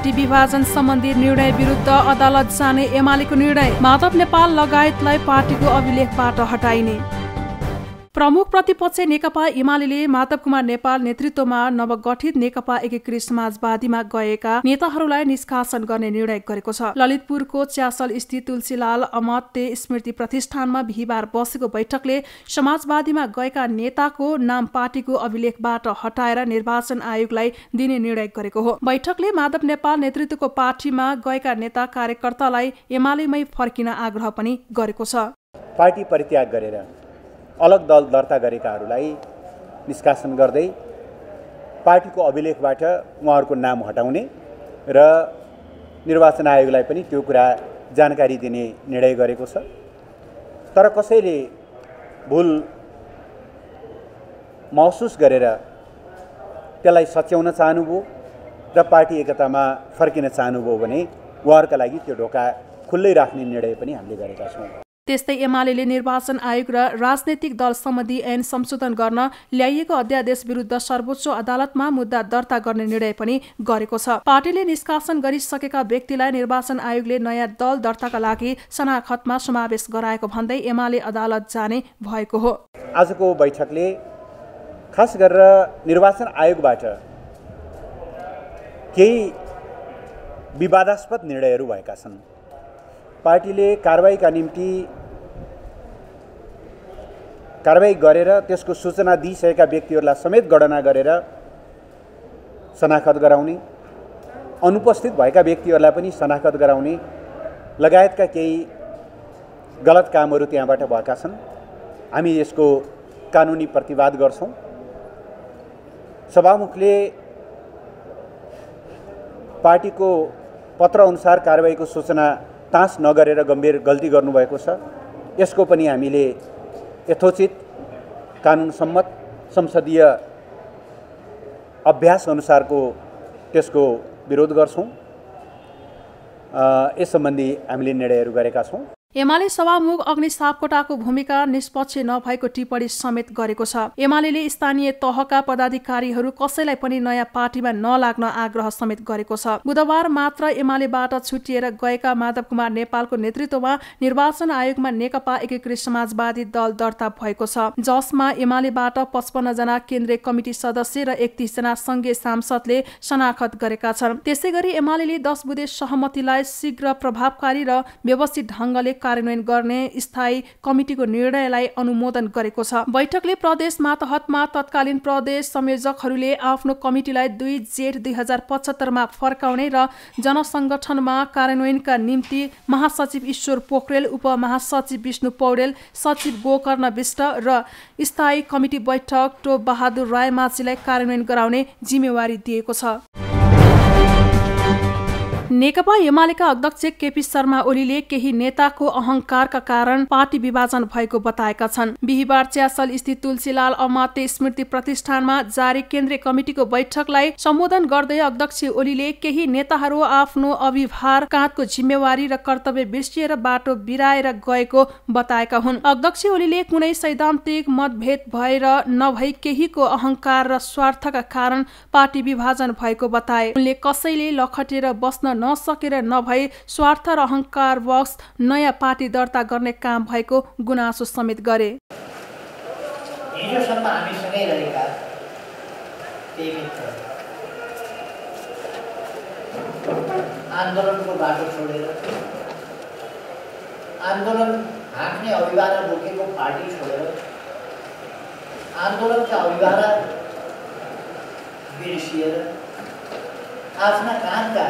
Party विभाजन सम्बन्धी निर्णय विरुद्ध अदालत जाने एमालेको निर्णय, माधव नेपाल लगायतलाई पार्टीको अभिलेखबाट हटाइने। प्रमुख प्रतिपक्ष नेकपा एमाले माधव कुमार नेपाल नेतृत्वमा नवगठित नेकपा एकीकृत समाजवादीमा गएका नेताहरूलाई निष्कासन गर्ने निर्णय गरेको छ। ललितपुरको च्यासल स्थित तुलसीलाल अमात्य स्मृति प्रतिष्ठानमा बिहिबार बसेको बैठकले समाजवादीमा गएका नेताको नाम पार्टीको अभिलेखबाट हटाएर निर्वाचन आयोगलाई दिने निर्णय गरेको हो। बैठकले माधव नेपाल नेतृत्वको पार्टीमा गएका नेता कार्यकर्तालाई एमालेमै फर्किन आग्रह पनि गरेको छ। पार्टी परित्याग गरेर अलग दल दर्ता गरेकाहरूलाई निष्कासन गर्दै पार्टीको अभिलेखबाट उहाँहरूको नाम हटाउने र निर्वाचन आयोगलाई पनि त्यो कुरा जानकारी दिने निर्णय गरेको छ। तर कसैले भुल महसुस गरेर त्यसलाई सच्याउन चाहनुभयो र पार्टी एकतामा फर्किन चाहनुभयो भने उहाँहरूका लागि त्यो ढोका खुल्लै राख्ने निर्णय पनि हामीले गरेका छौँ। त्यस्तै एमाले निर्वाचन आयोग र राजनैतिक दल सम्बन्धी ऐन संशोधन गर्न ल्याइएको अध्यादेश विरुद्ध सर्वोच्च अदालतमा मुद्दा दर्ता गर्ने निर्णय पनि गरेको छ। पार्टीले निष्कासन गरिसकेका व्यक्तिलाई निर्वाचन आयोगले नयाँ दल दर्ताका लागि शनाखतमा समावेश गराएको भन्दै एमाले अदालत जाने भएको हो। आजको बैठकले खास गरेर निर्वाचन आयोगबाट केही विवादास्पद निर्णयहरू भएका छन्। पार्टीले कारबाहीका निम्ति कारबाही गरेर त्यसको सूचना दिइसकेका व्यक्तिहरूलाई समेत गणना गरेर शनाखत गराउने, अनुपस्थित भएका व्यक्तिहरूलाई पनि शनाखत गराउने लगायतका केही गलत कामहरू त्यहाँबाट भएका छन्। हामी यसको कानुनी प्रतिवाद गर्छौँ। सभामुखले पार्टीको पत्र अनुसार कारबाहीको सूचना तास नगरेर गम्भीर गल्ती गर्नुभएको छ। यसको पनि हामीले यथोचित कानुन सम्मत संसदीय अभ्यास अनुसारको त्यसको विरोध गर्छौँ। यस सम्बन्धी हामीले निर्णयहरू गरेका छौँ। एमाले सभामुख अग्नि सापकोटाको भूमिका निष्पक्ष नभएको टिप्पणी समेत गरेको छ। एमाले स्थानीय तहका पदाधिकारीहरू कसैलाई पनि नयाँ पार्टीमा नलाग्न आग्रह समेत गरेको छ। बुधबार मात्र एमालेबाट छुटिएर गएका माधव कुमार नेपालको नेतृत्वमा निर्वाचन आयोगमा नेकपा एकीकृत समाजवादी दल दर्ता भएको छ, जसमा एमालेबाट 55 जना केन्द्रीय कमिटी सदस्य र 31 जना संघीय सांसदले शनाखत गरेका छन्। त्यसैगरी एमाले 10 बुँदे सहमतिलाई शीघ्र, प्रभावकारी र व्यवस्थित ढङ्गले कार्यान्वयन गर्ने स्थायी कमिटीको निर्णयलाई अनुमोदन गरेको छ। बैठकले प्रदेश मातहतमा तत्कालीन प्रदेश संयोजकहरूले आफ्नो कमिटीलाई 2 जेठ 2075 मा फर्काउने र जनसंगठनमा कार्यान्वयनका निम्ति महासचिव ईश्वर पोखरेल, उपमहासचिव विष्णु पौडेल, सचिव गोकर्ण विष्ट र स्थायी कमिटी बैठक टोप बहादुर रायमाझीलाई कार्यान्वयन गराउने जिम्मेवारी दिएको छ। नेकपा एमालेका अध्यक्ष केपी शर्मा ओलीले केही नेताको अहंकारका कारण पार्टी विभाजन भएको बताएका छन्। बिहिबार च्यासल स्थित तुलसीलाल अमात्य स्मृति प्रतिष्ठानमा जारी केन्द्रीय कमिटीको बैठकलाई सम्बोधन गर्दै अध्यक्ष ओलीले केही नेताहरू आफ्नो अभिभार काँधको जिम्मेवारी र कर्तव्य बिर्सिएर बाटो बिराएर गएको बताएका हुन्। अध्यक्ष ओलीले कुनै सैद्धान्तिक मतभेद भएर नभई केहीको अहंकार र स्वार्थका कारण पार्टी विभाजन भएको बताए। उनले कसैले लखटेर बस्न नसकेर नभई स्वार्थ र अहंकार वश नयाँ पार्टी दर्ता गर्ने काम भएको गुनासो समेत गरे। हिजोसम्म हामीसँगै रहेका केही मित्र आन्दोलनको बाटो छोडेर आन्दोलन हाँक्ने अभिभारा बोकेको पार्टी छोडेर आन्दोलनका अभिभारा बिर्सिएर आफ्ना कामका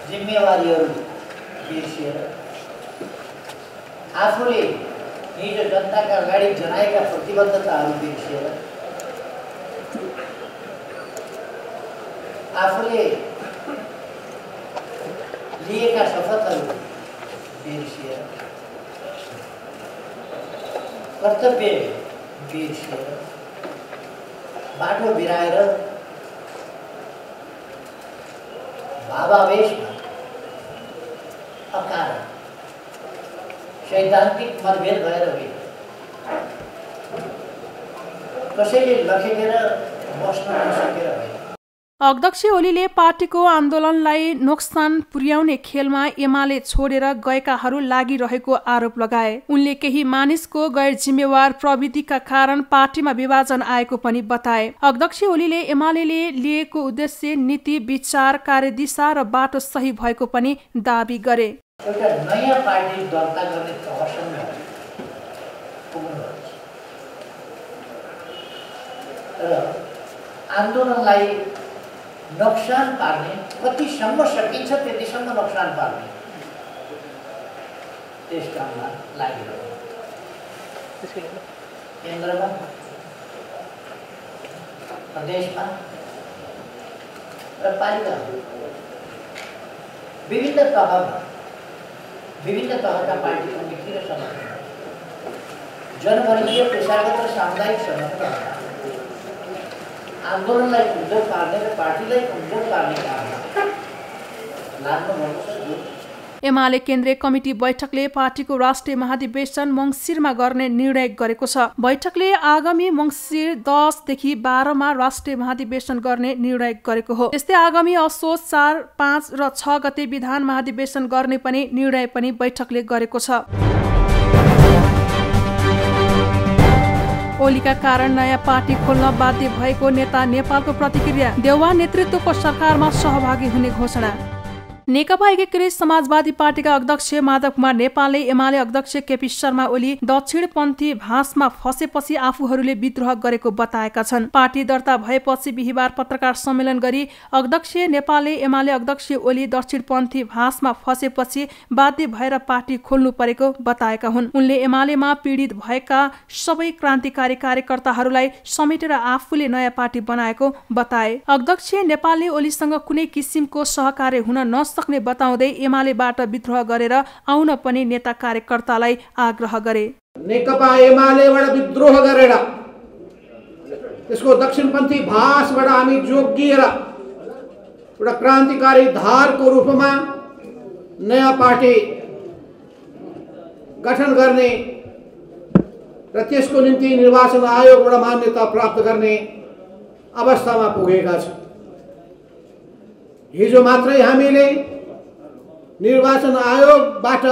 जिम्मेवारीहरू बिर्सिएर आफूले हिजो जनताका अगाडि जनाएका प्रतिबद्धताहरू बिर्सिएर आफूले लिएका शपथहरू बिर्सिएर कर्तव्य बिर्सिएर बाटो बिराएर भावावेशमा अकारण सैद्धान्तिक मतभेद भएर होइन, कसैले लखेटेर बस्न नसकेर होइन, अध्यक्ष ओलीले पार्टीको आन्दोलनलाई नोक्सान पुर्याउने खेलमा एमाले छोडेर गएकाहरू लागिरहेको आरोप लगाए। उनले केही मानिसको गैर जिम्मेवार प्रविधिका कारण पार्टीमा विभाजन आएको पनि बताए। अध्यक्ष ओलीले एमाले लिएको उद्देश्य, नीति, विचार, कार्यदिशा र बाटो सही भएको पनि दाबी गरे। एउटा नयाँ पार्टी दर्ता गर्ने तहसम्म पुग्नुहुन्छ र आन्दोलनलाई नोक्सान पार्ने, कतिसम्म सकिन्छ त्यतिसम्म नोक्सान पार्ने त्यस काममा लागिरह्यो। केन्द्रमा, प्रदेशमा र पालिकामा विभिन्न तहका पार्टी समिति र सङ्गठन, जनवर्गीय, पेशागत र सामुदायिक सङ्गठन आन्दोलनलाई कमजोर पार्ने र पार्टीलाई कमजोर पार्ने काममा लाग्नुभएको छ। एमाले केन्द्रीय कमिटी बैठकले पार्टीको राष्ट्रिय महाधिवेशन मङ्सिरमा गर्ने निर्णय गरेको छ। बैठकले आगामी मङ्सिर 10 देखि 12 मा राष्ट्रिय महाधिवेशन गर्ने निर्णय गरेको हो। त्यस्तै आगामी असोज 4, 5 र 6 गते विधान महाधिवेशन गर्ने पनि निर्णय पनि बैठकले गरेको छ। ओलीका कारण नयाँ पार्टी खोल्न बाध्य भएको नेता नेपालको प्रतिक्रिया। देउवा नेतृत्वको सरकारमा सहभागी हुने घोषणा। नेकपा एकीकृत समाजवादी पार्टीका अध्यक्ष माधव कुमार नेपालले एमाले अध्यक्ष केपी शर्मा ओली दक्षिणपन्थी भाषमा फसेपछि आफूहरूले विद्रोह गरेको बताएका छन्। पार्टी दर्ता भएपछि बिहिबार पत्रकार सम्मेलन गरी अध्यक्ष नेपालले एमाले अध्यक्ष ओली दक्षिणपन्थी भाषमा फसेपछि बाध्य भएर पार्टी खोल्नु परेको बताएका हुन्। उनले एमालेमा पीडित भएका सबै क्रान्तिकारी कार्यकर्ताहरूलाई समेटेर आफूले नयाँ पार्टी बनाएको बताए। अध्यक्ष नेपालले ओलीसँग कुनै किसिमको सहकार्य हुन सक्ने बताउँदै एमालेबाट विद्रोह गरेर आउन पनि नेता कार्यकर्तालाई आग्रह गरे। नेकपा एमालेबाट विद्रोह गरेर त्यसको दक्षिणपन्थी भाषबाट हामी जोगिएर एउटा क्रान्तिकारी धारको रूपमा नयाँ पार्टी गठन गर्ने र त्यसको निम्ति निर्वाचन आयोगबाट मान्यता प्राप्त गर्ने अवस्थामा पुगेका छौँ। हिजो मात्रै हामीले निर्वाचन आयोगबाट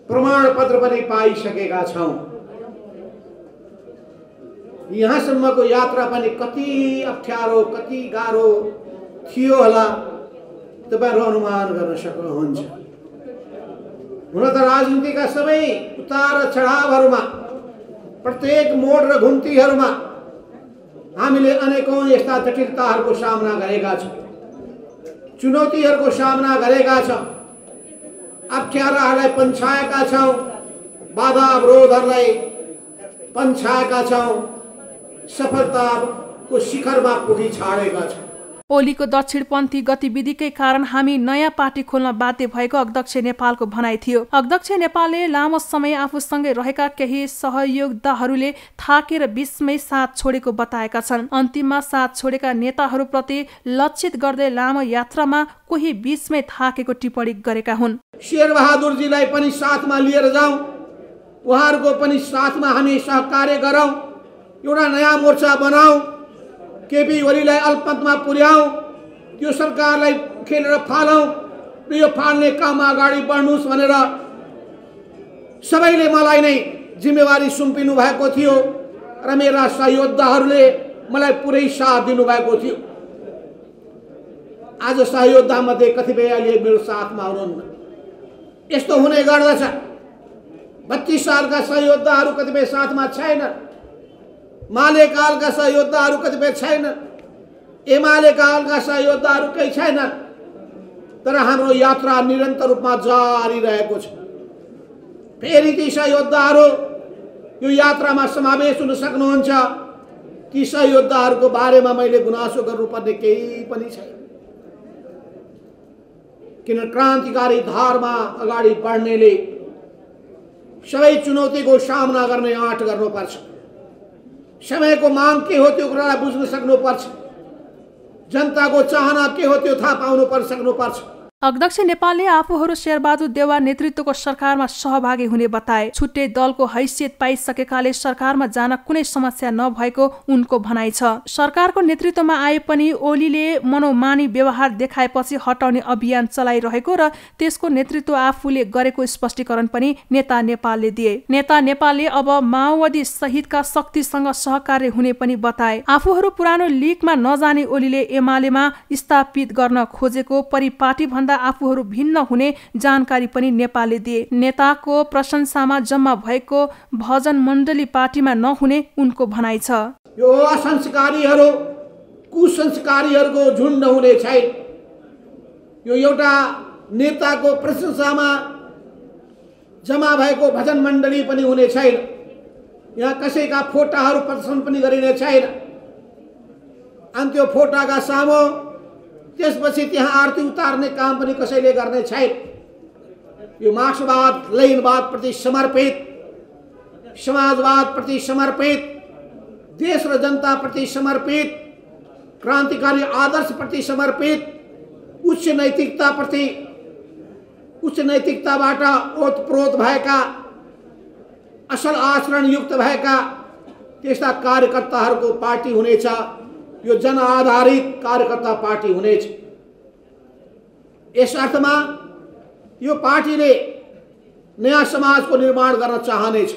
प्रमाणपत्र पनि पाइसकेका छौँ। यहाँसम्मको यात्रा पनि कति अप्ठ्यारो, कति गाह्रो थियो होला तपाईहरु अनुमान गर्न सक्नुहुन्छ। हुन त राजनीतिका सबै उतार चढावहरूमा, प्रत्येक मोड र घुम्तीहरूमा हामीले अनेकौं यस्ता जटिलताहरूको सामना गरेका छौँ, चुनौतीहरूको सामना गरेका छौँ, अप्ठ्याराहरूलाई पन्छाएका छौँ, बाधा अवरोधहरूलाई पन्छाएका छौँ, सफलताको शिखरमा पुगी छाडेका छौँ। ओलीको दक्षिणपन्थी गतिविधिकै कारण हामी नयाँ पार्टी खोल्न बाध्य भएको अध्यक्ष नेपालको भनाइ थियो। अध्यक्ष नेपालले लामो समय आफूसँगै रहेका केही सहयोगदाहरूले थाकेर बीचमै साथ छोडेको बताएका छन्। अन्तिममा साथ छोडेका नेताहरूप्रति लक्षित गर्दै लामो यात्रामा कोही बीचमै थाकेको टिप्पणी गरेका हुन्। शेरबहादुरजीलाई पनि साथमा लिएर जाउँ, उहाँहरूको पनि साथमा हामी सहकार्य गरौँ, एउटा नयाँ मोर्चा बनाऊ, केपी ओलीलाई अल्पमतमा पुर्याऊ, त्यो सरकारलाई खेलेर फालौँ र यो फाल्ने काम अगाडि बढ्नुस् भनेर सबैले मलाई नै जिम्मेवारी सुम्पिनु भएको थियो र मेरा सहयोद्धाहरूले मलाई पुरै साथ दिनुभएको थियो। आज सहयोद्धा मध्ये कतिपयले मेरो साथमा हुनुहुन्न। यस्तो हुने गर्दछ। 32 सालका सहयोद्धाहरू कतिपय साथमा छैनन्, माले कालका सहयोद्धाहरू कतिपय छैनन्, एमाले कालका सहयोद्धाहरू केही छैनन्, तर हाम्रो यात्रा निरन्तर रूपमा जारी रहेको छ। फेरि ती सहयोद्धाहरू यो यात्रामा समावेश हुन सक्नुहुन्छ। ती सहयोद्धाहरूको बारेमा मैले गुनासो गर्नुपर्ने केही पनि छैन, किन क्रान्तिकारी धारमा अगाडि बढ्नेले सबै चुनौतीको सामना गर्ने आँट गर्नुपर्छ। समयको माग के हो त्यो कुरालाई बुझ्न सक्नुपर्छ। जनताको चाहना के हो त्यो थाहा पाउनु सक्नुपर्छ। अध्यक्ष नेपालले आफूहरू शेरबहादुर देउवा नेतृत्वको सरकारमा सहभागी हुने बताए। छुट्टै दलको हैसियत पाइसकेकाले सरकारमा जान कुनै समस्या नभएको उनको भनाइ छ। सरकारको नेतृत्वमा आए पनि ओलीले मनोमानी व्यवहार देखाएपछि हटाउने अभियान चलाइरहेको र त्यसको नेतृत्व आफूले गरेको स्पष्टीकरण पनि नेता नेपालले दिए। नेता नेपालले अब माओवादी सहितका शक्तिसँग सहकार्य हुने पनि बताए। आफूहरू पुरानो लिगमा नजाने ओलीले एमालेमा स्थापित गर्न खोजेको परिपाटी आफूहरू भिन्न हुने जानकारी पनि नेपालले दिए। नेताको प्रशंसामा जम्मा भएको भजन मण्डली पार्टीमा नहुने उनको भनाइ छ। यो असंस्कारीहरू कुसंस्कारीहरूको झुन्ड हुने छैन। यो एउटा नेताको प्रशंसामा जम्मा भएको भजन मण्डली पनि हुने छैन। यहाँ कसैका फोटाहरू प्रदर्शन पनि गरिने छैन। अनि त्यो फोटाका सामु त्यसपछि त्यहाँ आरती उतार्ने काम पनि कसैले गर्ने छैन। यो मार्क्सवाद लेनिनवाद प्रति समर्पित, समाजवाद प्रति समर्पित, देश र जनता प्रति समर्पित, क्रान्तिकारी आदर्श प्रति समर्पित, उच्च नैतिकताबाट ओतप्रोत भएका, असल आचरणयुक्त भएका त्यस्ता कार्यकर्ताहरूको पार्टी हुनेछ। यो जन आधारित कार्यकर्ता पार्टी हुनेछ। यस अर्थमा यो पार्टीले नयाँ समाजको निर्माण गर्न चाहनेछ।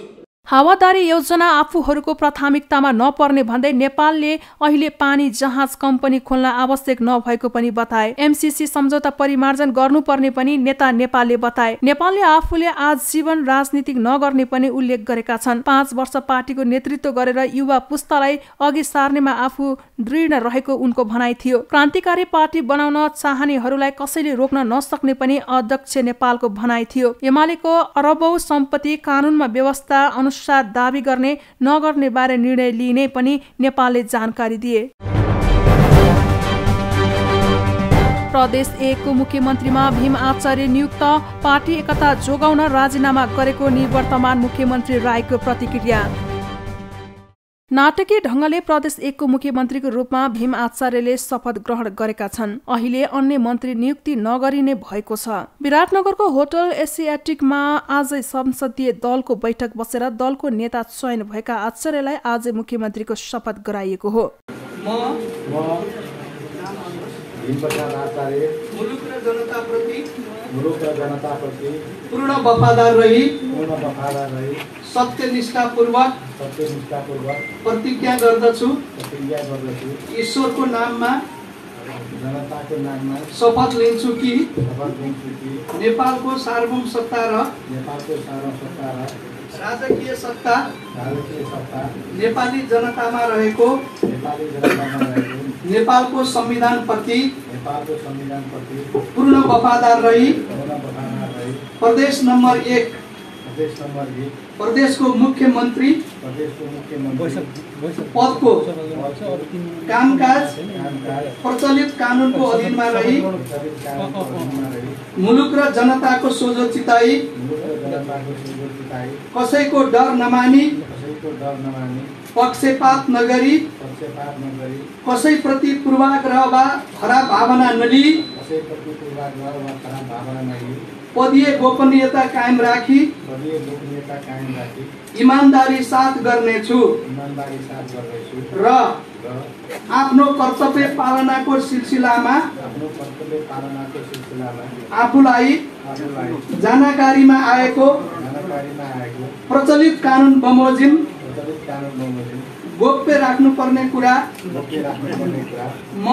हावादारी योजना आफूहरूको प्राथमिकतामा नपर्ने भन्दै नेपालले अहिले पानी जहाज कम्पनी खोल्न आवश्यक नभएको पनि बताए। एमसीसी सम्झौता परिमार्जन गर्नुपर्ने पनि नेता नेपालले बताए। नेपालले आफूले आजीवन राजनीति नगर्ने पनि उल्लेख गरेका छन्। 5 वर्ष पार्टीको नेतृत्व गरेर युवा पुस्तालाई अघि सार्नेमा आफू दृढ रहेको उनको भनाइ थियो। क्रान्तिकारी पार्टी बनाउन चाहनेहरूलाई कसैले रोक्न नसक्ने पनि अध्यक्ष नेपालको भनाइ थियो। एमालेको अरबौं सम्पत्ति कानूनमा व्यवस्था अनुसार दावी गर्ने नगर्ने बारे निर्णय लिने पनि नेपालले जानकारी दिए। प्रदेश 1 को मुख्यमन्त्रीमा भीम आचार्य नियुक्त। पार्टी एकता जोगाउन राजीनामा गरेको निवर्तमान मुख्यमन्त्री राईको प्रतिक्रिया। नाटकीय ढंगले प्रदेश 1 को मुख्यमन्त्रीको रूपमा भीम आचार्यले शपथ ग्रहण गरेका छन्। अहिले अन्य मन्त्री नियुक्ति नगरिने भएको छ। विराटनगरको होटल एसियाटिकमा आजै संसदीय दलको बैठक बसेर दलको नेता चयन भएका आचार्यलाई आज मुख्यमन्त्रीको शपथ गराइएको हो। मुलुक र जनताप्रति पूर्ण वफादार रही सत्यनिष्ठापूर्वक प्रतिज्ञा गर्दछु। ईश्वरको नाममा जनताको नाममा शपथ लिन्छु कि नेपालको सार्वभौम सत्ता र राजकीय सत्ता नेपाली जनतामा रहेको नेपालको संविधान प्रति पूर्ण वफादार रही प्रदेश नम्बर 1 प्रदेशको मुख्यमन्त्री पदको कामकाज प्रचलित कानूनको अधीनमा रही मुलुक र जनताको सोझो चिताई कसैको डर नमानी पक्षपात नगरी कसैप्रति पूर्वाग्रह वा खराब भावना नलिई पदीय गोपनीयता कायम राखी इमानदारी साथ गर्नेछु र आफ्नो कर्तव्य पालनाको सिलसिलामा आफूलाई जानकारीमा आएको प्रचलित कानून बमोजिम गोप्य राख्नुपर्ने कुरा म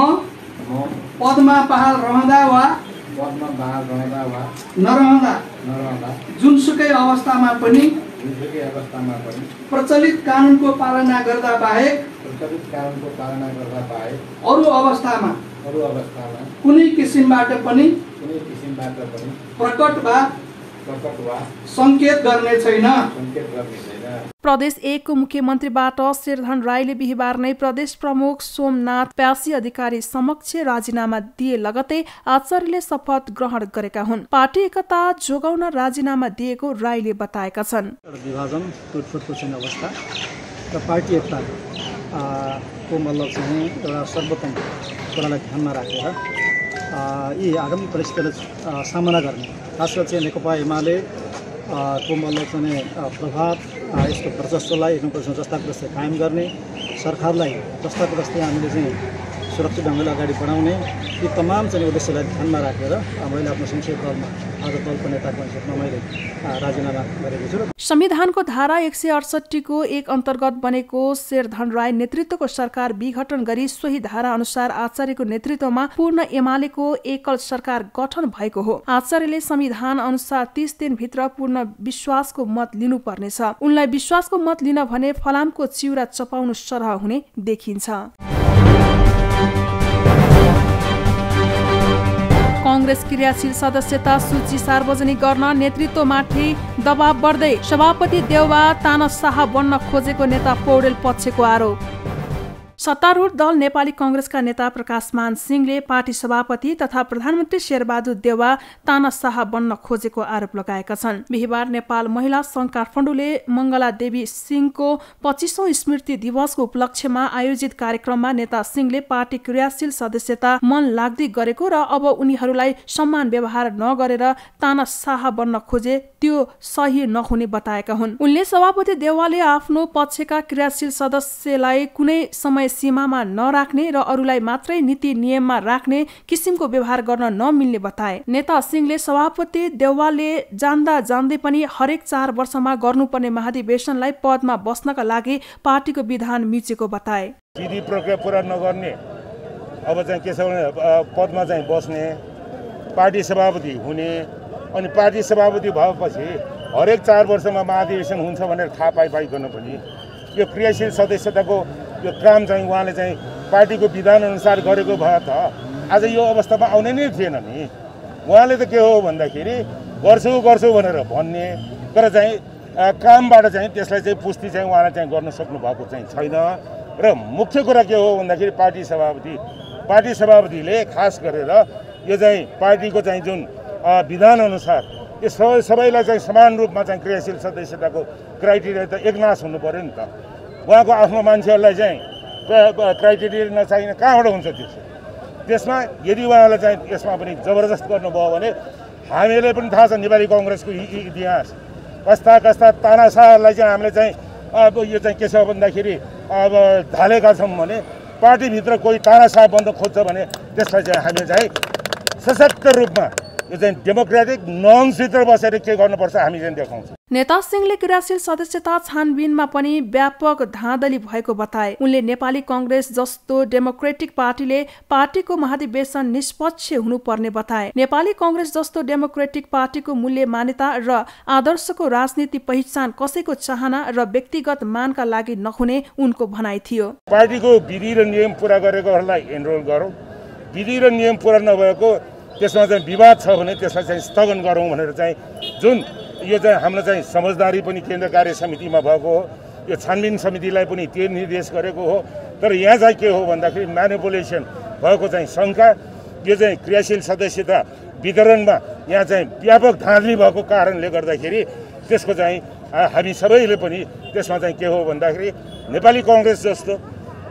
पदमा बहाल रहँदा वा नरहँदा जुनसुकै अवस्थामा पनि प्रचलित कानूनको पालना गर्दा बाहेक अरू अवस्थामा कुनै किसिमबाट पनि प्रकट वा संकेत गर्ने छैन। प्रदेश 1 को मुख्यमन्त्रीबाट शेरधन राईले बिहिबार नै प्रदेश प्रमुख सोमनाथ प्यासी अधिकारी समक्ष राजीनामा दिए लगतै आचार्यले शपथ ग्रहण गरेका हुन्। पार्टी एकता जोगाउन राजीनामा दिएको राईले बताएका छन्। विभाजन टुटफुटको चाहिँ अवस्था र पार्टी एकता को मतलब चाहिँ एउटा सर्वोत्तम कुरालाई ध्यानमा राखेर यी आगामी परिस्थितिलाई सामना गर्ने, खास गरी चाहिँ नेकपा एमाले को मतलब चाहिँ प्रभाव यसको वर्चस्वलाई एकदम जस्ताको जस्तै कायम गर्ने, सरकारलाई जस्ताको जस्तै हामीले चाहिँ सुरक्षित ढङ्गले अगाडि बढाउने, यी तमाम चाहिँ उद्देश्यलाई ध्यानमा राखेर मैले आफ्नो संसदीय दलमा आज दलको नेताको हैसियतमा मैले राजीनामा गरेको छु। संविधानको धारा 168 को 1 अन्तर्गत बनेको शेरधन राय नेतृत्वको सरकार विघटन गरी सोही धारा अनुसार आचार्यको नेतृत्वमा पूर्ण एमालेको एकल सरकार गठन भएको हो। आचार्यले संविधान अनुसार 30 दिनभित्र पूर्ण विश्वासको मत लिनुपर्नेछ। उनलाई विश्वासको मत लिन भने फलामको चिउरा चपाउनु सरह हुने देखिन्छ। कांग्रेस क्रियाशील सदस्यता सूची सार्वजनिक गर्न नेतृत्वमाथि दबाव बढ्दै सभापति देउवा तानाशाह बन्न खोजेको नेता पौडेल पक्षको आरोप। सत्तारूढ दल नेपाली कांग्रेसका नेता प्रकाशमान सिंहले पार्टी सभापति तथा प्रधानमन्त्री शेरबहादुर देउवा तानाशाह बन्न खोजेको आरोप लगाएका छन्। बिहिबार नेपाल महिला संघ काठमाडौँले मंगला देवी सिंहको 25औं स्मृति दिवसको उपलक्ष्यमा आयोजित कार्यक्रममा नेता सिंहले पार्टी क्रियाशील सदस्यता मन लाग्दै गरेको र अब उनीहरूलाई सम्मान व्यवहार नगरेर तानाशाह बन्न खोजे त्यो सही नहुने बताएका हुन्। उनले सभापति देउवाले आफ्नो पक्षका क्रियाशील सदस्यलाई कुनै समय सीमामा नराख्ने र अरूलाई मात्रै नीति नियममा राख्ने किसिमको व्यवहार गर्न नमिल्ने बताए। नेता सिंहले सभापति देउवाले जान्दा जान्दै पनि हरेक 4 वर्षमा गर्नुपर्ने महाधिवेशनलाई पदमा बस्नका लागि पार्टीको विधान मिचेको बताए। विधि प्रक्रिया पूरा नगर्ने, अब चाहिँ के छ भने पदमा चाहिँ बस्ने, पार्टी सभापति हुने, अनि पार्टी सभापति भएपछि हरेक 4 वर्षमा महाधिवेशन हुन्छ भनेर थाहा पाइकन पनि यो क्रियाशील सदस्यताको यो काम चाहिँ उहाँले चाहिँ पार्टीको विधान अनुसार गरेको भए त आज यो अवस्थामा आउने नै थिएन नि। उहाँले त के हो भन्दाखेरि गर्छु भनेर भन्ने, तर चाहिँ कामबाट चाहिँ त्यसलाई चाहिँ पुष्टि चाहिँ उहाँले चाहिँ गर्न सक्नु भएको चाहिँ छैन। र मुख्य कुरा के हो भन्दाखेरि पार्टी सभापतिले खास गरेर यो चाहिँ पार्टीको चाहिँ जुन विधान अनुसार यो सबैलाई चाहिँ समान रूपमा चाहिँ क्रियाशील सदस्यताको क्राइटेरिया त एकनाश हुनु पर्यो नि त। उहाँको आफ्नो मान्छेहरूलाई चाहिँ क्राइटेरिया नचाहिने कहाँबाट हुन्छ त्यसमा यदि उहाँलाई चाहिँ यसमा पनि जबरजस्त गर्नुभयो भने हामीले पनि थाहा छ नेपाली कांग्रेसको इतिहास कस्ता तानाशाहलाई चाहिँ हामीले चाहिँ अब यो चाहिँ के छ भन्दाखेरि अब ढालेका छौँ भने पार्टीभित्र कोही तानाशाह बन्द खोज्छ भने त्यसलाई चाहिँ हामीले चाहिँ सशक्त रूपमा यो चाहिँ डेमोक्रेटिक नर्म्सभित्र बसेर के गर्नुपर्छ हामी चाहिँ देखाउँछौँ। नेता सिंहले क्रियाशील सदस्यता छानबिनमा पनि व्यापक धाँधली भएको बताए। उनले नेपाली कांग्रेस जस्तो डेमोक्रेटिक पार्टीले पार्टीको महाधिवेशन निष्पक्ष हुनुपर्ने बताए। नेपाली कांग्रेस जस्तो डेमोक्रेटिक पार्टीको मूल्य मान्यता र आदर्शको राजनीति पहिचान कसैको चाहना र व्यक्तिगत मानका लागि नहुने उनको भनाइ थियो। पार्टीको विधि र नियम पूरा गरेकोहरूलाई एनरोल गरौँ, विधि र नियम पूरा नभएको त्यसमा चाहिँ विवाद छ भने त्यसलाई चाहिँ स्थगन गरौँ भनेर चाहिँ जुन यो चाहिँ हाम्रो चाहिँ समझदारी पनि केन्द्र कार्य समितिमा भएको हो, यो छानबिन समितिलाई पनि त्यो निर्देश गरेको हो। तर यहाँ चाहिँ के हो भन्दाखेरि म्यानिपुलेसन भएको चाहिँ शङ्का, यो चाहिँ क्रियाशील सदस्यता वितरणमा यहाँ चाहिँ व्यापक धाँधली भएको कारणले गर्दाखेरि त्यसको चाहिँ हामी सबैले पनि त्यसमा चाहिँ के हो भन्दाखेरि नेपाली कांग्रेस जस्तो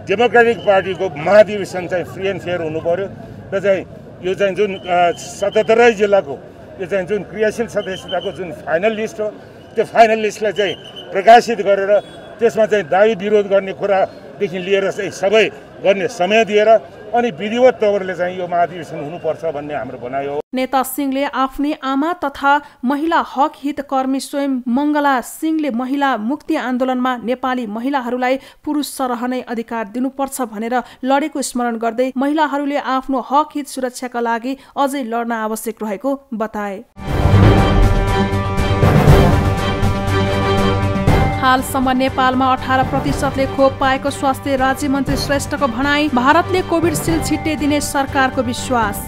डेमोक्रेटिक पार्टीको महाधिवेशन चाहिँ फ्री एन्ड फेयर हुनु पर्यो र चाहिँ यो चाहिँ जुन 77 जिल्लाको यो चाहिँ जुन क्रियाशील सदस्यताको जुन फाइनल लिस्ट हो त्यो फाइनल लिस्टलाई चाहिँ प्रकाशित गरेर त्यसमा चाहिँ दावी विरोध गर्ने कुरादेखि लिएर चाहिँ सबै गर्ने समय दिएर अनि विधिवत तवरले चाहिँ यो महाधिवेशन हुनुपर्छ भन्ने हाम्रो भनाइ हो। नेता सिंहले आफ्नी आमा तथा महिला हक हित कर्मी स्वयं मंगला सिंहले महिला मुक्ति आन्दोलनमा नेपाली महिलाहरूलाई पुरुष सरह नै अधिकार दिनुपर्छ भनेर लडेको स्मरण गर्दै महिलाहरूले आफ्नो हक हित सुरक्षाका लागि अझै लड्न आवश्यक रहेको बताए। हालसम्म नेपालमा 18% खोप पाएको स्वास्थ्य राज्य मन्त्री श्रेष्ठको भनाई। भारतले कोभिडशील्ड छिट्टै दिने सरकारको विश्वास।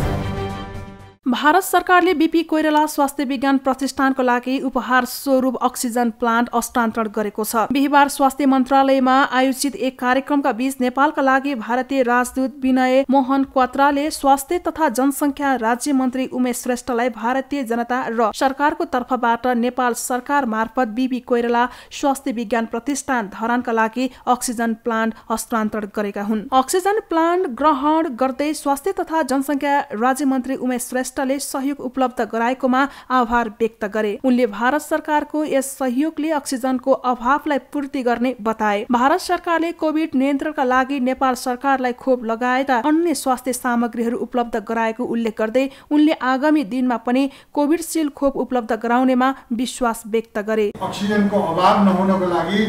भारत सरकारले बीपी कोइराला स्वास्थ्य विज्ञान प्रतिष्ठानको लागि उपहार स्वरूप अक्सिजन प्लान्ट हस्तान्तरण गरेको छ। बिहीबार स्वास्थ्य मन्त्रालयमा आयोजित एक कार्यक्रमका बीच नेपालका लागि भारतीय राजदूत विनय मोहन क्वात्राले स्वास्थ्य तथा जनसंख्या राज्य मन्त्री उमेश श्रेष्ठलाई भारतीय जनता र सरकारको तर्फबाट नेपाल सरकार मार्फत बीपी कोइराला स्वास्थ्य विज्ञान प्रतिष्ठान धरानका लागि अक्सिजन प्लान्ट हस्तान्तरण गरेका हुन्। अक्सिजन प्लान्ट ग्रहण गर्दै स्वास्थ्य तथा जनसंख्या राज्य मन्त्री उमेश श्रेष्ठले सहयोग उपलब्ध गराएकोमा आभार व्यक्त गरे। उनले भारत सरकारको यस सहयोगले अक्सिजनको अभावलाई पूर्ति गर्ने बताए। भारत सरकारले कोभिड नियन्त्रणका लागि नेपाल सरकारलाई खोप लगायतका अन्य स्वास्थ्य सामग्रीहरू उपलब्ध गराएको उल्लेख गर्दै उनले आगामी दिनमा पनि कोभिडशील्ड खोप उपलब्ध गराउनेमा विश्वास व्यक्त गरे। अक्सिजनको अभाव नहुनको लागि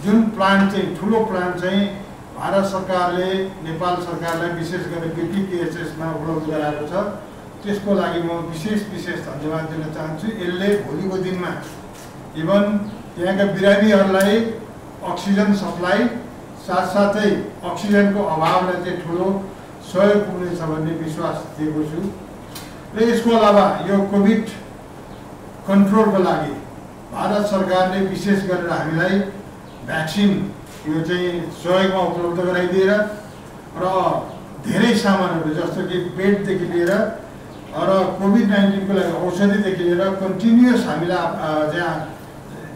जुन प्लान्ट चाहिँ ठुलो प्लान्ट चाहिँ भारत सरकारले नेपाल सरकारलाई विशेष गरी बीपीकेएचएस मा उपलब्ध गराएको छ, त्यसको लागि म विशेष धन्यवाद दिन चाहन्छु। यसले भोलिको दिनमा इभन त्यहाँका बिरामीहरूलाई अक्सिजन सप्लाई साथसाथै अक्सिजनको अभावलाई चाहिँ ठुलो सहयोग पुग्नेछ भन्ने विश्वास दिएको छु। र यसको अलावा यो कोभिड कन्ट्रोलको लागि भारत सरकारले विशेष गरेर हामीलाई भ्याक्सिन यो चाहिँ सहयोगमा उपलब्ध गराइदिएर र धेरै सामानहरू जस्तो कि बेडदेखि लिएर र कोभिड-19 को लागि औषधिदेखि लिएर कन्टिन्युअस हामीलाई जहाँ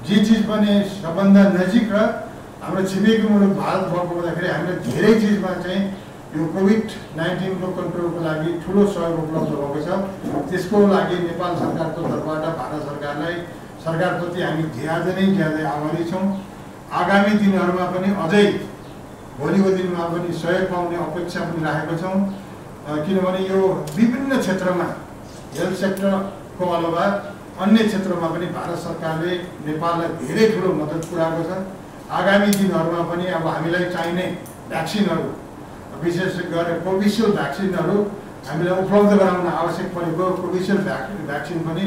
जे चिज पनि सबभन्दा नजिक र हाम्रो छिमेकी मुलुक भारत भएको हुँदाखेरि हामीले धेरै चिजमा चाहिँ यो कोभिड-19 को कन्ट्रोलको लागि ठुलो सहयोग उपलब्ध भएको छ। त्यसको लागि नेपाल सरकारको तर्फबाट भारत सरकारप्रति हामी ज्यादै आभारी छौँ। आगामी दिनहरूमा पनि अझै भोलिको दिनमा पनि सहयोग पाउने अपेक्षा पनि राखेको छौँ, किनभने यो विभिन्न क्षेत्रमा हेल्थ सेक्टरको अलावा अन्य क्षेत्रमा पनि भारत सरकारले नेपाललाई धेरै ठुलो मद्दत पुर्याएको छ। आगामी दिनहरूमा पनि अब हामीलाई चाहिने भ्याक्सिनहरू विशेष गरेर कोभिसिल्ड भ्याक्सिनहरू हामीलाई उपलब्ध गराउन आवश्यक परेको कोभिसिल्ड भ्याक्सिन पनि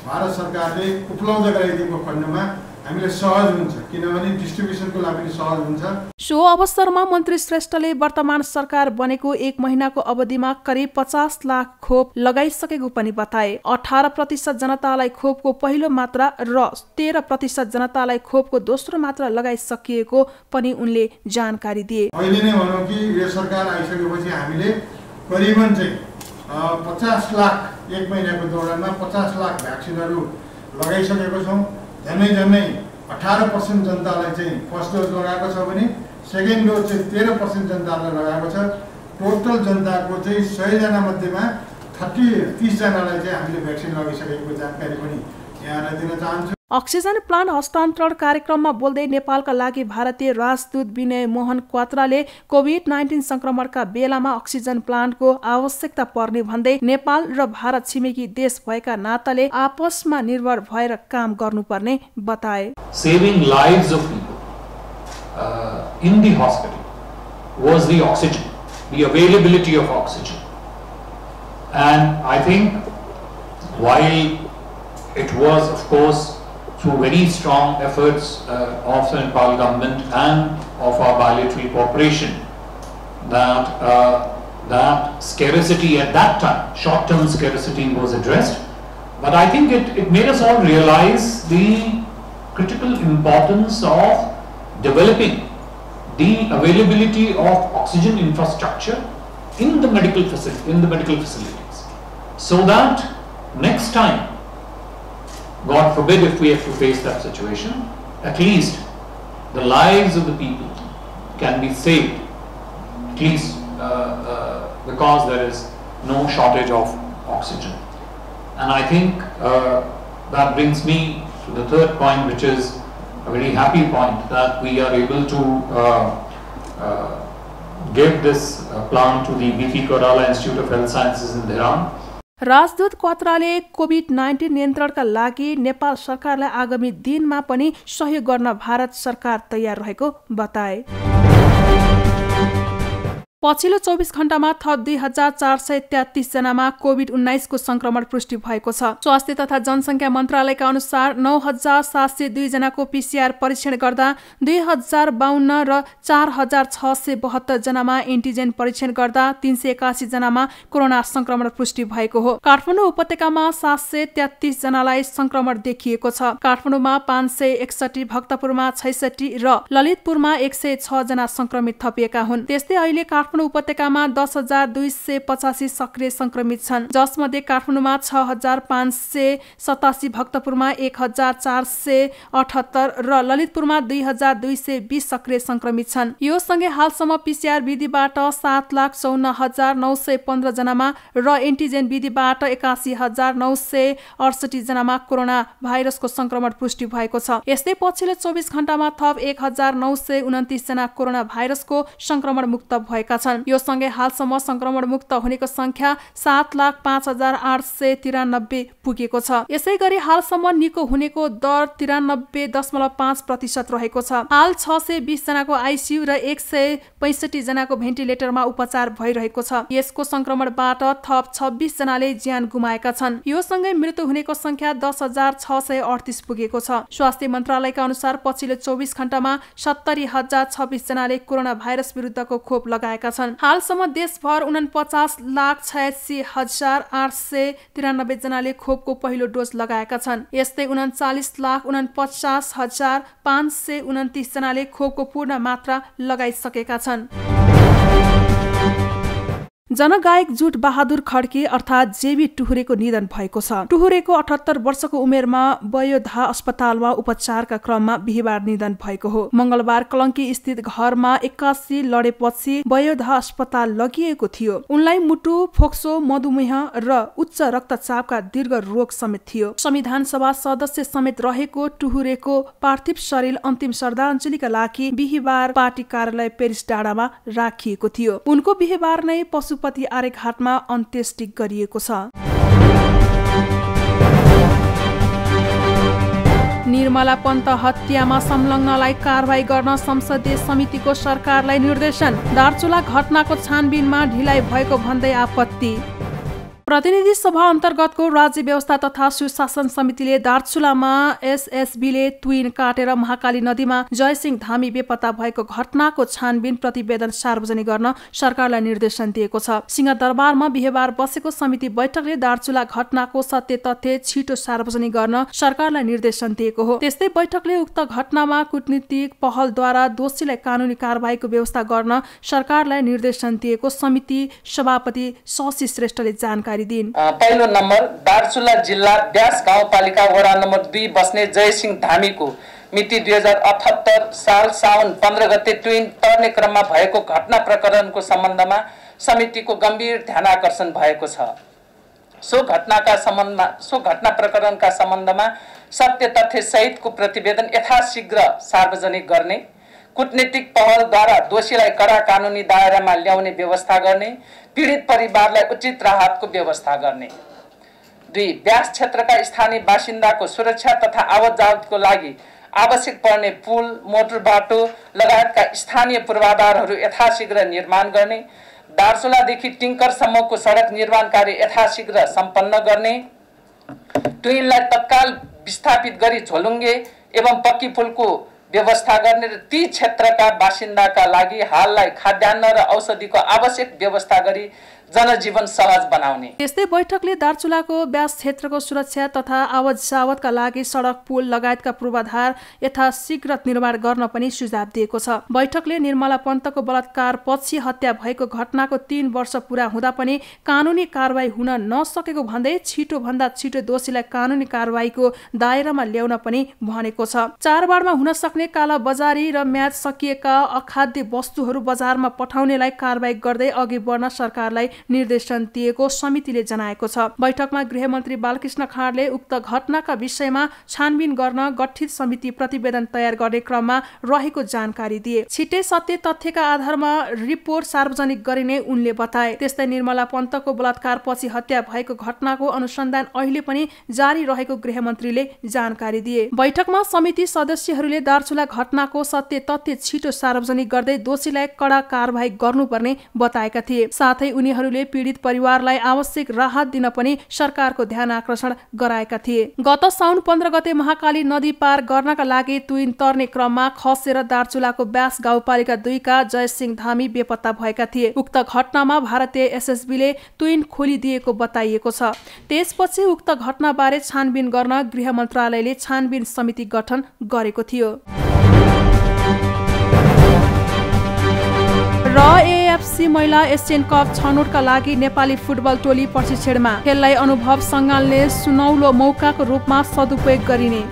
भारत सरकारले उपलब्ध गराइदिएको खण्डमा हामीलाई सहज हुन्छ, किनभने डिस्ट्रिब्युसनको लागि पनि सहज हुन्छ। सो अवसरमा मन्त्री श्रेष्ठले वर्तमान सरकार बनेको 1 महिनाको अवधिमा करिब 50 लाख खोप लगाइसकेको पनि बताए। 18% जनतालाई खोपको पहिलो मात्रा र 13% जनतालाई खोपको दोस्रो मात्रा लगाइसकिएको पनि उनले जानकारी दिए। अहिले नै भनौँ कि यो सरकार आइसकेपछि हामीले करिबन चाहिँ 50 लाख 1 महिनाको दौरानमा 50 लाख भ्याक्सिनहरू लगाइसकेको छौँ। झन्डै 18% जनतालाई चाहिँ फर्स्ट डोज लगाएको छ भने सेकेन्ड डोज चाहिँ 13% जनतालाई लगाएको छ। टोटल जनताको चाहिँ 100 जना मध्येमा 30 जनालाई चाहिँ हामीले भ्याक्सिन लगाइसकेको जानकारी पनि यहाँलाई दिन चाहन्छु। अक्सिजन प्लान्ट हस्तान्तरण कार्यक्रममा बोल्दै नेपालका लागि भारतीय राजदूत विनय मोहन क्वात्राले कोभिड-19 संक्रमणका बेलामा अक्सिजन प्लान्टको आवश्यकता पर्ने भन्दै नेपाल र भारत छिमेकी देश भएका नाताले आपसमा निर्भर भएर काम गर्नुपर्ने बताए। Saving lives of people in the hospital was the oxygen, the availability of oxygen, and I think while it was of course through very strong efforts of the Nepal government and of our bilateral cooperation that scarcity at that time, short-term scarcity, was addressed. But I think it made us all realize the critical importance of developing the availability of oxygen infrastructure in the medical facilities, so that next time, God forbid if we have to face that situation, at least the lives of the people can be saved, at least because there is no shortage of oxygen. And I think that brings me to the third point, which is a very happy point, that we are able to give this plant to the BP Koirala Institute of Health Sciences in Dharan. राजदूत क्वात्राले COVID-19 नियन्त्रणका लागि नेपाल सरकारलाई आगामी दिनमा पनि सहयोग गर्न भारत सरकार तयार रहेको बताए। पछिल्लो 24 घण्टामा थप 2433 जनामा कोभिड-19 को संक्रमण पुष्टि भएको छ। स्वास्थ्य तथा जनसंख्या मन्त्रालयका अनुसार 9702 जनाको पीसीआर परीक्षण गर्दा 2052 र 4672 जनामा एन्टिजेन परीक्षण गर्दा 381 जनामा कोरोना संक्रमण पुष्टि भएको हो। काठमाडौँ उपत्यकामा 733 जनालाई संक्रमण देखिएको छ। काठमाडौँमा 561, भक्तपुरमा 66 र ललितपुरमा 106 जना संक्रमित थपिएका हुन्। त्यस्तै अहिले काठमाडौँ उपत्यकामा 10,285 सक्रिय संक्रमित छन्, जसमध्ये काठमाडौँमा 6,587, भक्तपुरमा 1,478 र ललितपुरमा 2,220 सक्रिय संक्रमित छन्। यो सँगै हालसम्म पीसीआर विधिबाट 7,54,915 जनामा र एन्टिजेन विधिबाट 81,968 जनामा कोरोना भाइरसको संक्रमण पुष्टि भएको छ। यस्तै पछिल्लो 24 घण्टामा थप 1,929 जना कोरोना भाइरसको संक्रमण मुक्त भएका छन्। यो सँगै हालसम्म संक्रमण मुक्त हुनेको संख्या 7,05,893 पुगेको छ। यसैगरी हालसम्म निको हुनेको दर 93.5% रहेको छ। हाल 620 जनाको आइसियु र 165 जनाको भेन्टिलेटरमा उपचार भइरहेको छ। यसको संक्रमणबाट थप 26 जनाले ज्यान गुमाएका छन्। यो सँगै मृत्यु हुनेको संख्या 10,638 पुगेको छ। स्वास्थ्य मन्त्रालयका अनुसार पछिल्लो 24 घण्टामा 70,026 जनाले कोरोना भाइरस विरुद्धको खोप लगाएका छन्। हालसम्म देशभर 49,86,893 जनाले खोपको पहिलो डोज लगाएका छन्। यस्तै 39,49,529 जनाले खोपको पूर्ण मात्रा लगाइसकेका छन्। जनगायक जुट बहादुर खड्के अर्थात् जेबी टुहुरेको निधन भएको छ। टुहुरेको 78 वर्षको उमेरमा बयोधा अस्पतालमा उपचारका क्रममा बिहीबार निधन भएको हो। मंगलबार कलंकी स्थित घरमा 81 लडेपछि बयोधा अस्पताल लगिएको थियो। उनलाई मुटु, फोक्सो, मधुमेह र उच्च रक्तचापका दीर्घ रोग समेत थियो। संविधान सभा सदस्य समेत रहेको टुहुरेको पार्थिव शरीर अन्तिम श्रद्धाञ्जलीका लागि बिहीबार पार्टी कार्यालय पेरिस डाँडामा राखिएको थियो। उनको बिहीबार नै पशुपति आर्यघाटमा अन्त्येष्टि गरिएको छ। निर्मला पन्त हत्यामा संलग्नलाई कारबाही गर्न संसदीय समितिको सरकारलाई निर्देशन। दार्चुला घटनाको छानबिनमा ढिलाइ भएको भन्दै आपत्ति। प्रतिनिधि सभा अन्तर्गतको राज्य व्यवस्था तथा सुशासन समितिले दार्चुलामा एसएसबीले तुइन काटेर महाकाली नदीमा जयसिंह धामी बेपत्ता भएको घटनाको छानबिन प्रतिवेदन सार्वजनिक गर्न सरकारलाई निर्देशन दिएको छ। सिंहदरबारमा बिहीबार बसेको समिति बैठकले दार्चुला घटनाको सत्य तथ्य छिटो सार्वजनिक गर्न सरकारलाई निर्देशन दिएको हो। त्यस्तै बैठकले उक्त घटनामा कूटनीतिक पहलद्वारा दोषीलाई कानूनी कारबाहीको व्यवस्था गर्न सरकारलाई निर्देशन दिएको समिति सभापति शशि श्रेष्ठले जानकारी पहिलो नम्बर दार्चुला जिल्ला ब्यास गाउँपालिका वडा नम्बर 2 बस्ने जयसिंह धामीको मिति 2078 साल साउन 15 गते ट्विन तर्ने क्रममा भएको घटना प्रकरणको सम्बन्धमा समितिको गम्भीर ध्यानाकर्षण भएको छ। सो घटना प्रकरणका सम्बन्धमा सत्य तथ्य सहितको प्रतिवेदन यथाशीघ्र सार्वजनिक गर्ने, कूटनीतिक पहलद्वारा दोषीलाई कडा कानुनी दायरामा ल्याउने व्यवस्था गर्ने, पीडित परिवारलाई उचित राहतको व्यवस्था गर्ने। 2. ब्यास क्षेत्रका स्थानीय बासिन्दाको सुरक्षा तथा आवतजावतको लागि आवश्यक पर्ने पुल, मोटर बाटो लगायतका स्थानीय पूर्वाधारहरू यथाशीघ्र निर्माण गर्ने, दार्चुलादेखि टिङ्करसम्मको सडक निर्माण कार्य यथाशीघ्र सम्पन्न गर्ने, टुइनलाई तत्काल विस्थापित गरी झोलुङ्गे एवं पक्की पुलको व्यवस्था गर्ने र ती क्षेत्रका बासिन्दाका लागि हाललाई खाद्यान्न र औषधिको आवश्यक व्यवस्था गरी जनजीवन सहज बनाउने। यस्तै बैठकले दार्चुलाको ब्यास क्षेत्रको सुरक्षा तथा आवतजावतका लागि सडक, पुल लगायतका पूर्वाधार यथाशीघ्र निर्माण गर्न पनि सुझाव दिएको छ। बैठकले निर्मला पन्तको बलात्कार पछि हत्या भएको घटनाको 3 वर्ष पूरा हुँदा पनि कानुनी कारबाही हुन नसकेको भन्दै छिटो भन्दा छिटो दोषीलाई कानुनी कारबाहीको दायरामा ल्याउन पनि भनेको छ। चाडबाडमा हुन सक्ने काला बजारी र म्याद सकिएका अखाद्य वस्तुहरू बजारमा पठाउनेलाई कारबाही गर्दै अघि बढ्न सरकारलाई निर्देशन दिएको समितिले जनाएको छ। बैठकमा गृहमन्त्री बालकृष्ण खाँडले उक्त घटनाका विषयमा छानबिन गर्न गठित समिति प्रतिवेदन तयार गर्ने क्रममा रहेको जानकारी दिए। छिट्टै सत्य तथ्यका आधारमा रिपोर्ट सार्वजनिक गरिने उनले बताए। त्यस्तै निर्मला पन्तको बलात्कारपछि हत्या भएको घटनाको अनुसन्धान अहिले पनि जारी रहेको गृहमन्त्रीले जानकारी दिए। बैठकमा समिति सदस्यहरूले दार्चुला घटनाको सत्य तथ्य छिटो सार्वजनिक गर्दै दोषीलाई कडा कारबाही गर्नुपर्ने बताएका थिए। साथै उनीहरूले पीडित परिवारलाई आवश्यक राहत दिन पनि सरकारको ध्यान आकर्षण गराएका थिए। गत साउन 15 गते महाकाली नदी पार गर्नका लागि तुइन तर्ने क्रममा खसेर दार्चुलाको ब्यास गाउँपालिका 2 का जयसिंह धामी बेपत्ता भएका थिए। उक्त घटनामा भारतीय एसएसबीले तुइन खोलिदिएको बताइएको छ। त्यसपछि उक्त घटनाबारे छानबिन गर्न गृह मन्त्रालयले छानबिन समिति गठन गरेको थियो। र एएफसी महिला एसियन कप छनौटका लागि नेपाली फुटबल टोली प्रशिक्षणमा। खेललाई अनुभव सङ्घालले सुनौलो मौकाको रूपमा सदुपयोग गरिने।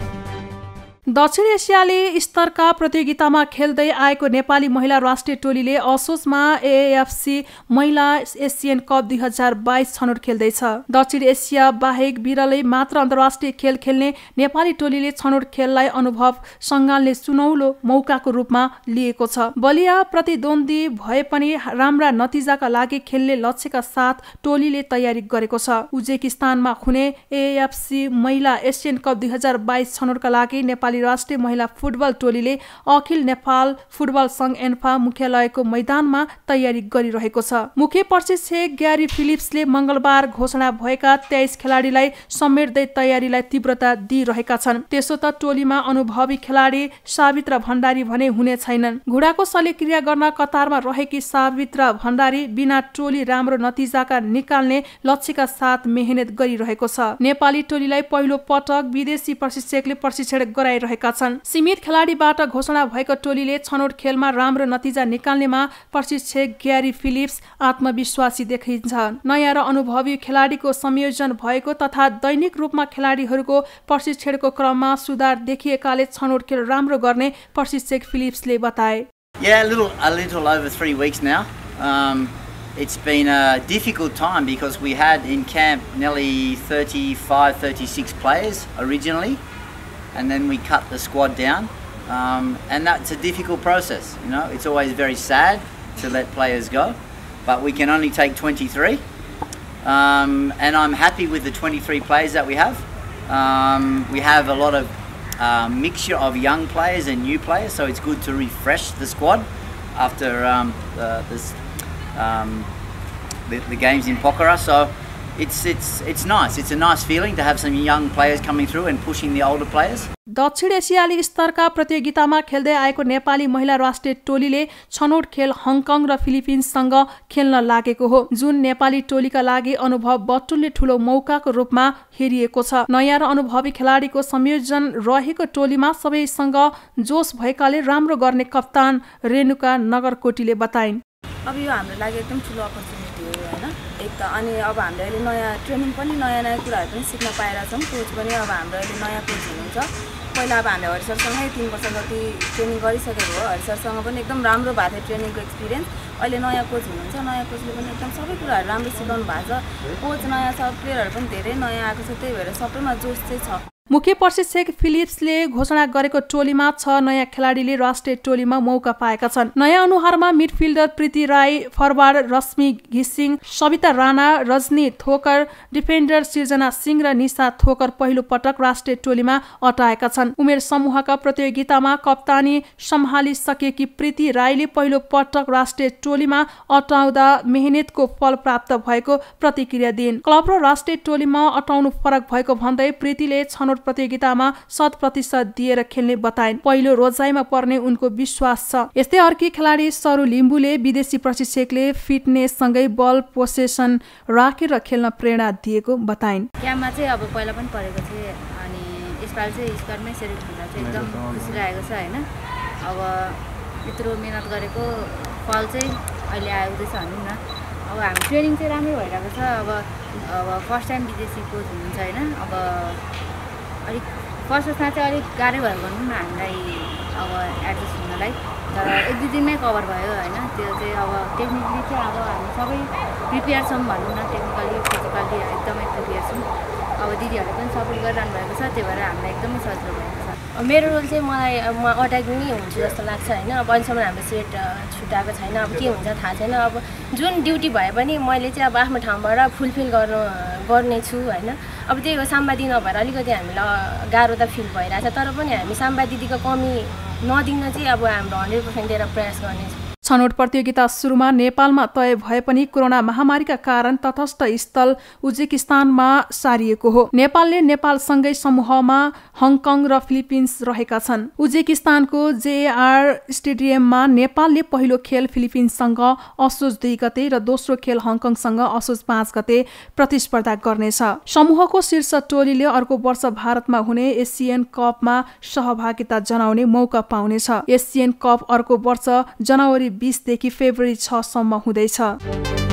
दक्षिण एसियाली स्तरका प्रतियोगितामा खेल्दै आएको नेपाली महिला राष्ट्रिय टोलीले असोजमा एएफसी महिला एसियन कप 2022 छनौट खेल्दैछ। दक्षिण एसिया बाहेक विरलै मात्र अन्तर्राष्ट्रिय खेल खेल्ने नेपाली टोलीले छनौट खेललाई अनुभव सङ्घालले सुनौलो मौकाको रूपमा लिएको छ। बलिया प्रतिद्वन्दी भए पनि राम्रा नतिजाका लागि खेल्ने लक्ष्यका साथ टोलीले तयारी गरेको छ। उज्बेकिस्तानमा हुने एएफसी महिला एसियन कप 2022 छनौटका लागि नेपाली राष्ट्रिय महिला फुटबल टोलीले अखिल नेपाल फुटबल संघ एन्फा मुख्यालयको मैदानमा तयारी गरिरहेको छ। मुख्य प्रशिक्षक ग्यारी फिलिप्सले मंगलबार घोषणा भएका 23 खेलाडीलाई समेट्दै तयारीलाई तीव्रता दिइरहेका छन्। त्यसो त टोलीमा अनुभवी खेलाडी सावित्रा भण्डारी भने हुने छैनन्। घुडाको शल्यक्रिया गर्न कतारमा रहेकी सावित्रा भण्डारी बिना टोली राम्रो नतिजाका निकाल्ने लक्ष्यका साथ मेहनत गरिरहेको छ। नेपाली टोलीलाई पहिलो पटक विदेशी प्रशिक्षकले प्रशिक्षण गराइरहेका छन्। सीमित खेलाडीबाट घोषणा भएको टोलीले छनौट खेलमा राम्रो नतिजा निकाल्नेमा प्रशिक्षक ग्यारी फिलिप्स आत्मविश्वासी देखिन्छ। नयाँ र अनुभवी खेलाडीको संयोजन भएको तथा दैनिक रूपमा खेलाडीहरूको प्रशिक्षणको क्रममा सुधार देखिएकाले छनौट खेल राम्रो गर्ने प्रशिक्षक फिलिप्सले बताए। Yeah, a little over 3 weeks now. It's been a difficult time because we had in camp nearly 36 players originally, and then we cut the squad down, and that's a difficult process. You know, it's always very sad to let players go, but we can only take 23, and I'm happy with the 23 players that we have. We have a lot of mixture of young players and new players, so it's good to refresh the squad after the games in Pokhara. So it's nice. It's a nice feeling to have some young players coming through and pushing the older players. दक्षिण एसियाली स्तरका प्रतियोगितामा खेल्दै आएको नेपाली महिला राष्ट्रिय टोलीले छनौट खेल हङकङ र फिलिपिन्ससँग खेल्न लागेको हो, जुन नेपाली टोलीका लागि अनुभव बटुल्ने ठूलो मौकाको रूपमा हेरिएको छ। नयाँ र अनुभवी खेलाडीको संयोजन रहेको टोलीमा सबैसँग जोश भएकाले राम्रो गर्ने कप्तान रेणुका नगरकोटीले बताइन्। अब यो हाम्रो लागि एकदम ठुलो अपर्च्युनिटी हो हैन। एक त अनि अब हामीले अहिले नयाँ ट्रेनिङ पनि नयाँ कुराहरू पनि सिक्न पाएका छौँ। कोच पनि अब हाम्रो अहिले नयाँ कोच हुनुहुन्छ। पहिला अब हामीले हरिसरसँगै 3 वर्ष जति ट्रेनिङ गरिसकेको हो। हरिसरसँग पनि एकदम राम्रो भएको थियो ट्रेनिङको एक्सपिरियन्स। अहिले नयाँ कोच हुनुहुन्छ। नयाँ कोचले पनि एकदम सबै कुराहरू राम्रो सिकाउनु भएको छ। कोच नयाँ छ, प्लेयरहरू पनि धेरै नयाँ आएको छ, त्यही भएर सबैमा जोश चाहिँ छ। मुख्य प्रशिक्षक फिलिप्सले घोषणा गरेको टोलीमा 6 नयाँ खेलाडीले राष्ट्रिय टोलीमा मौका पाएका छन्। नयाँ अनुहारमा मिडफिल्डर प्रीति राई, फरवार्ड रश्मि घिसिङ, सविता राणा, रजनी थोकर, डिफेन्डर सिर्जना सिंह र निशा थोकर पहिलो पटक राष्ट्रिय टोलीमा अटाएका छन्। उमेर समूहका प्रतियोगितामा कप्तानी सम्हालिसकेकी प्रीति राईले पहिलो पटक राष्ट्रिय टोलीमा अटाउँदा मेहनतको फल प्राप्त भएको प्रतिक्रिया दिइन्। क्लब र राष्ट्रिय टोलीमा अटाउनु फरक भएको भन्दै प्रीतिले छनौट प्रतियोगितामा 100% दिएर खेल्ने बताइन्। पहिलो रोजाइमा पर्ने उनको विश्वास छ। यस्तै अर्की खेलाडी सरु लिम्बुले विदेशी प्रशिक्षकले फिटनेस सँगै बल पोसेसन राखेर खेल्न प्रेरणा दिएको बताइन्। क्याम्पमा चाहिँ अब पहिला पनि परेको थिए, अनि यसपालि चाहिँ स्क्वाडमै सेलेक्ट हुँदा चाहिँ एकदम खुसी लागेको छ हैन। अब यत्रो मेहनत गरेको फल चाहिँ अहिले आउँदैछ भनौँ न। अब हामी ट्रेनिङ चाहिँ राम्रो भइरहेको छ। अब फर्स्ट टाइम विदेशी कोच हुनुहुन्छ हैन। अब अलिक फर्स्टमा चाहिँ अलिक गाह्रै भयो भनौँ न हामीलाई अब एडजस्ट हुनलाई। तर 1-2 दिनमै कभर भयो होइन। त्यो चाहिँ अब टेक्निकली चाहिँ अब हामी सबै प्रिपेयर छौँ भनौँ न, टेक्निकली फिजिकली एकदमै प्रिपेयर छौँ। अब दिदीहरूले पनि सपोर्ट गरिरहनु भएको छ, त्यही भएर हामीलाई एकदमै सजिलो भएको छ। मेरो रोल चाहिँ मलाई म अट्याकिङ नै हुन्छु जस्तो लाग्छ होइन। अब अहिलेसम्म हाम्रो सेट छुट्याएको छैन, अब के हुन्छ थाहा छैन। अब जुन ड्युटी भए पनि मैले चाहिँ अब आफ्नो ठाउँबाट फुलफिल गर्नेछु होइन। अब त्यही हो, साम्बा दिदी नभएर अलिकति हामीलाई गाह्रो त फिल भइरहेछ, तर पनि हामी साम्बा दिदीको कमी नदिन चाहिँ अब हाम्रो 100% दिएर प्रयास गर्नेछौँ। छनौट प्रतियोगिता सुरुमा नेपालमा तय भए पनि कोरोना महामारीका कारण तटस्थ स्थल उज्बेकिस्तानमा सारिएको हो। नेपालले नेपालसँगै समूहमा हङकङ र फिलिपिन्स रहेका छन्। उज्बेकिस्तानको जेआर स्टेडियममा नेपालले पहिलो खेल फिलिपिन्ससँग असोज 2 गते र दोस्रो खेल हङकङसँग असोज 5 गते प्रतिस्पर्धा गर्नेछ। समूहको शीर्ष टोलीले अर्को वर्ष भारतमा हुने एसियन कपमा सहभागिता जनाउने मौका पाउनेछ। एसियन कप अर्को वर्ष जनवरी 20 देखि फेब्रुअरी 6 सम्म हुँदैछ।